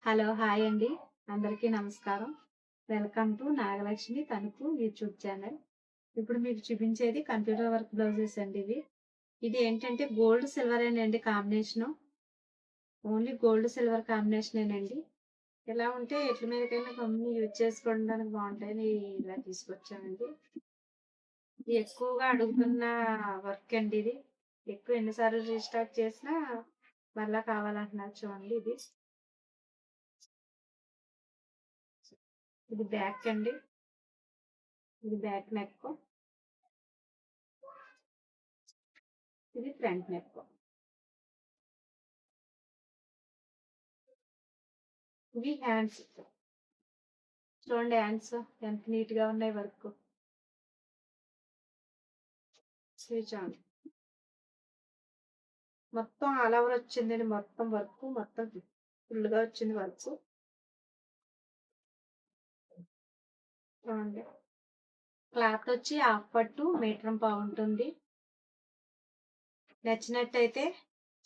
Hello! Hi అండి. అందరికీ నమస్కారం. Welcome to Nagalakshmi Tanuku YouTube channel. ఇప్పుడు మీకు చూపించేది కంప్యూటర్ వర్క్ బ్లౌజెస్ అండి ఇవి. ఇది ఏంటంటే గోల్డ్ సిల్వరేనండి కాంబినేషను. ఓన్లీ గోల్డ్ సిల్వర్ కాంబినేషనేనండి. ఇలా ఉంటే ఎట్ల మీదకైనా గమ్ముని యూజ్ చేసుకోవడానికి బావుంటాయని ఇలా తీసుకొచ్చామండి. ఇది ఎక్కువగా అడుగుతున్న వర్క్ అండి ఇది. ఎక్కువ ఎన్ని సార్లు రీస్టాక్ చేసినా మరలా కావాలంటున్నారు చూడండి ఇది. ఇది బ్యాక్ అండి. ఇది బ్యాక్ నెక్. ఇది ఫ్రంట్ నెక్. ఇవి హ్యాండ్స్. చూడండి హ్యాండ్స్ ఎంత నీట్ గా ఉన్నాయి వర్క్. ఇవి చూడండి. మొత్తం ఆల్ ఓవర్ వచ్చిందండి. మొత్తం వర్క్ మొత్తం ఫుల్ గా వచ్చింది వర్క్. చూడండి. క్లాత్ వచ్చి హాఫ్ పట్టు మీటర్ పావు ఉంటుంది. నచ్చినట్టయితే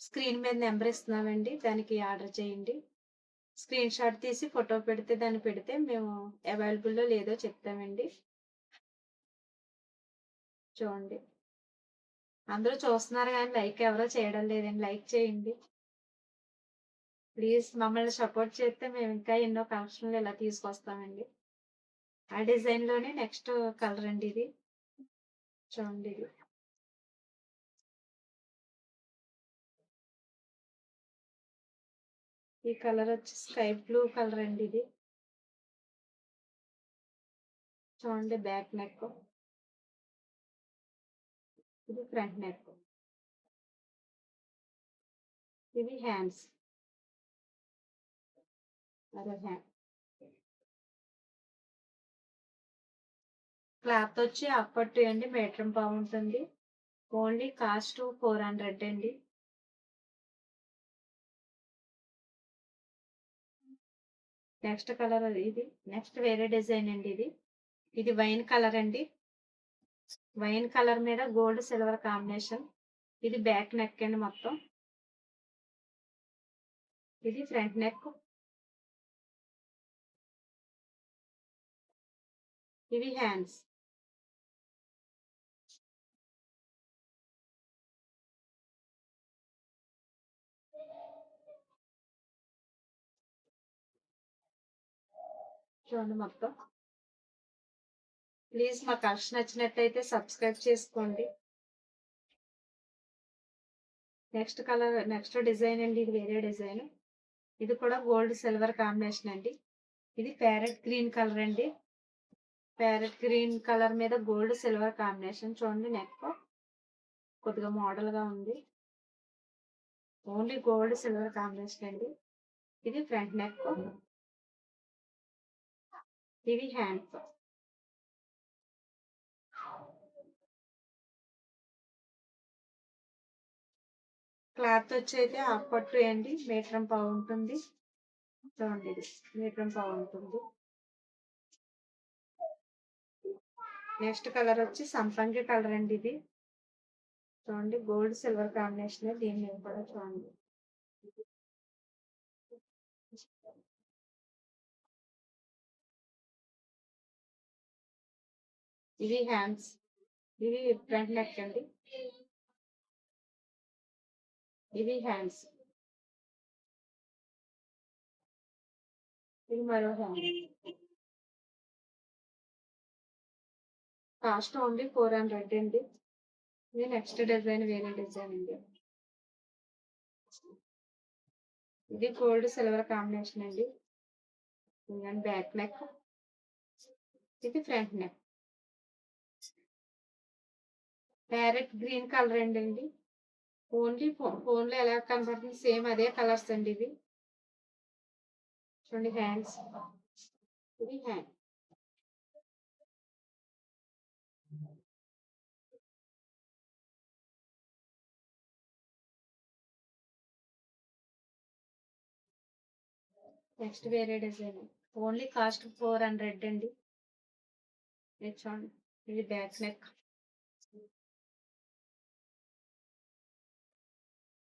స్క్రీన్ మీద నెంబర్ ఇస్తున్నామండి. దానికి ఆర్డర్ చేయండి. స్క్రీన్ షాట్ తీసి ఫోటో పెడితే దాన్ని పెడితే మేము అవైలబుల్లో లేదో చెప్తామండి. చూడండి. అందరూ చూస్తున్నారు కానీ లైక్ ఎవరో చేయడం లేదండి. లైక్ చేయండి. ప్లీజ్ మమ్మల్ని సపోర్ట్ చేస్తే మేము ఇంకా ఎన్నో కలెక్షన్లు ఇలా తీసుకొస్తామండి. ఆ డిజైన్ లోనే నెక్స్ట్ కలర్ అండి ఇది. చూడండి ఇది. ఈ కలర్ వచ్చి స్కై బ్లూ కలర్ అండి ఇది. చూడండి బ్యాక్ నెక్. ఇది ఫ్రంట్ నెక్. ఇవి హ్యాండ్స్. అదే హ్యాండ్. క్లాత్ వచ్చి అప్పట్టు అండి మీటర్ పావు ఉంటుంది. ఓన్లీ కాస్ట్ 400 అండి. నెక్స్ట్ కలర్ ఇది. నెక్స్ట్ వేరే డిజైన్ అండి ఇది. ఇది వైన్ కలర్ అండి. వైన్ కలర్ మీద గోల్డ్ సిల్వర్ కాంబినేషన్. ఇది బ్యాక్ నెక్ అండి మొత్తం. ఇది ఫ్రంట్ నెక్. ఇవి హ్యాండ్స్. చూడండి మొత్తం. ప్లీజ్ మా కలెక్షన్ నచ్చినట్టయితే సబ్స్క్రైబ్ చేసుకోండి. నెక్స్ట్ కలర్ నెక్స్ట్ డిజైన్ అండి. ఇది వేరే డిజైన్. ఇది కూడా గోల్డ్ సిల్వర్ కాంబినేషన్ అండి. ఇది ప్యారెట్ గ్రీన్ కలర్ అండి. ప్యారెట్ గ్రీన్ కలర్ మీద గోల్డ్ సిల్వర్ కాంబినేషన్. చూడండి నెక్ కొద్దిగా మోడల్ గా ఉంది. ఓన్లీ గోల్డ్ సిల్వర్ కాంబినేషన్ అండి. ఇది ఫ్రంట్ నెక్. ఇవి హ్యాండ్స్. క్లాత్ వచ్చి అయితే హాఫ్ పట్టు అండి మీటర్ పావు ఉంటుంది. చూడండి ఇది మీటర్ పావు ఉంటుంది. నెక్స్ట్ కలర్ వచ్చి సంపంగి కలర్ అండి ఇది. చూడండి గోల్డ్ సిల్వర్ కాంబినేషన్. దీని మీద కూడా చూడండి. ఇవి హ్యాండ్స్. ఇవి ఫ్రంట్ నెక్ అండి. ఇవి హ్యాండ్స్. ఇది మరో హ్యాండ్. కాస్ట్ ఓన్లీ 400 అండి. ఇది నెక్స్ట్ డిజైన్ వేరే డిజైన్ అండి. ఇది గోల్డ్ సిల్వర్ కాంబినేషన్ అండి. Back neck. ఇది front neck. Parrot green colour అండి. ఓన్లీ ఫోన్ లో ఎలా కనపడుతుంది సేమ్ అదే కలర్స్ అండి ఇవి. చూడండి హ్యాండ్స్. ఇది హ్యాండ్. నెక్స్ట్ వేరే డిజైన్. ఓన్లీ కాస్ట్ 400 అండి. ఇది చూడండి. ఇది బ్యాక్ నెక్.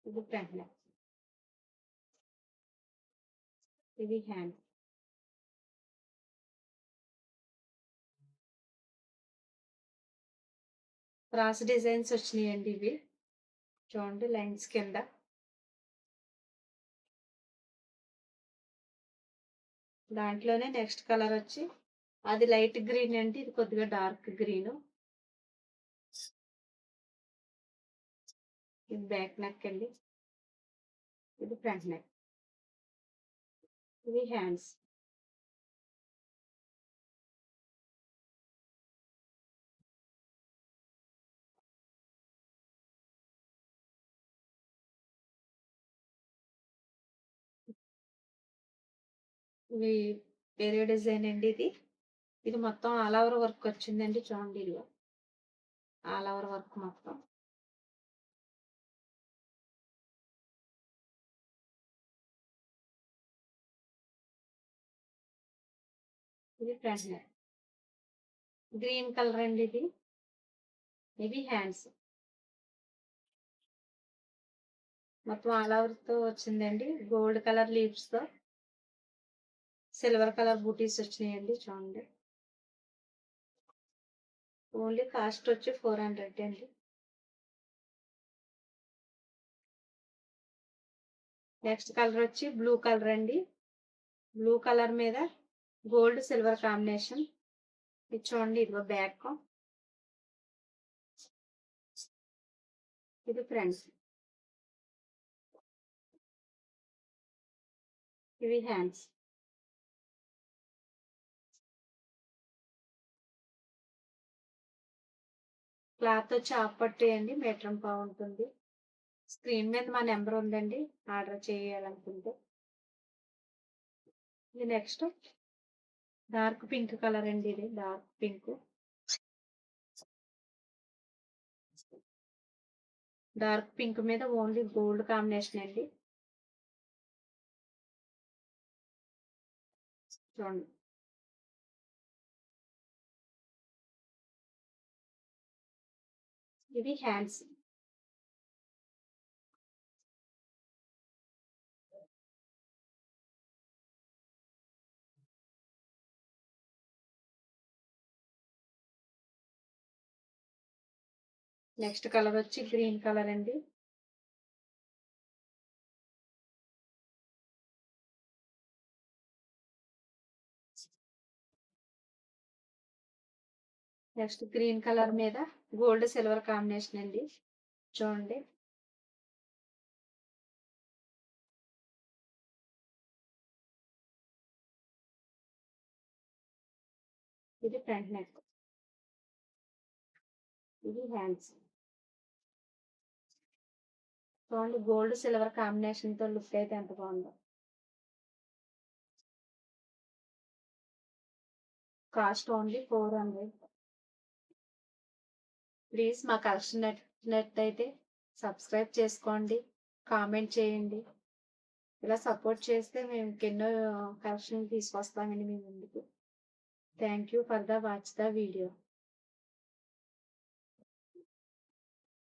ఇది ఫ్రంట్ నెక్. ఇవి హ్యాండ్. క్రాస్ డిజైన్స్ వచ్చినాయండి ఇవి. చూడండి లైన్స్ కింద. దాంట్లోనే నెక్స్ట్ కలర్ వచ్చి అది లైట్ గ్రీన్ అండి, ఇది కొద్దిగా డార్క్ గ్రీన్. ఇది బ్యాక్ నెక్ అండి, ఇది ఫ్రంట్ నెక్. ఇవి హ్యాండ్స్. ఇవి వేరే డిజైన్ అండి ఇది. ఇది మొత్తం ఆల్ ఓవర్ వర్క్ వచ్చిందండి, చూడండి ఇదిగో ఆల్ ఓవర్ వర్క్ మొత్తం. ఇది ఫ్రంట్ నెక్. గ్రీన్ కలర్ అండి ఇది. ఇవి హ్యాండ్స్. మొత్తం ఆల్ ఓవర్ తో వచ్చిందండి, గోల్డ్ కలర్ లీవ్స్ తో సిల్వర్ కలర్ బూటీస్ వచ్చినాయండి, చూడండి. ఓన్లీ కాస్ట్ వచ్చి 400 అండి. నెక్స్ట్ కలర్ వచ్చి బ్లూ కలర్ అండి. బ్లూ కలర్ మీద గోల్డ్ సిల్వర్ కాంబినేషన్. ఇది చూడండి, ఇదిగో బ్యాక్, ఇది ఫ్రంట్. ఇవి హ్యాండ్స్. క్లాత్ వచ్చి హాఫ్ పట్టు అండి, మీటర్ పావు ఉంటుంది. స్క్రీన్ మీద మా నెంబర్ ఉందండి, ఆర్డర్ చేయాలనుకుంటే. ఇది నెక్స్ట్ డార్క్ పింక్ కలర్ అండి, ఇది డార్క్ పింక్. డార్క్ పింక్ మీద ఓన్లీ గోల్డ్ కాంబినేషన్ అండి, చూడండి. ఇవి హ్యాండ్స్. నెక్స్ట్ కలర్ వచ్చి గ్రీన్ కలర్ అండి. నెక్స్ట్ గ్రీన్ కలర్ మీద గోల్డ్ సిల్వర్ కాంబినేషన్ అండి, చూడండి. ఇది ఫ్రంట్ నెక్. ఇది హ్యాండ్స్. చూడండి గోల్డ్ సిల్వర్ కాంబినేషన్ తో లుక్ అయితే ఎంత బాగుందో. Cost only 400. ప్లీజ్ మా కలెక్షన్ నచ్చినట్టయితే సబ్స్క్రైబ్ చేసుకోండి, కామెంట్ చేయండి. ఇలా సపోర్ట్ చేస్తే మేము ఇంకెన్నో కలెక్షన్ తీసుకొస్తామండి మీ ముందుకు. Thank you for the watch the video.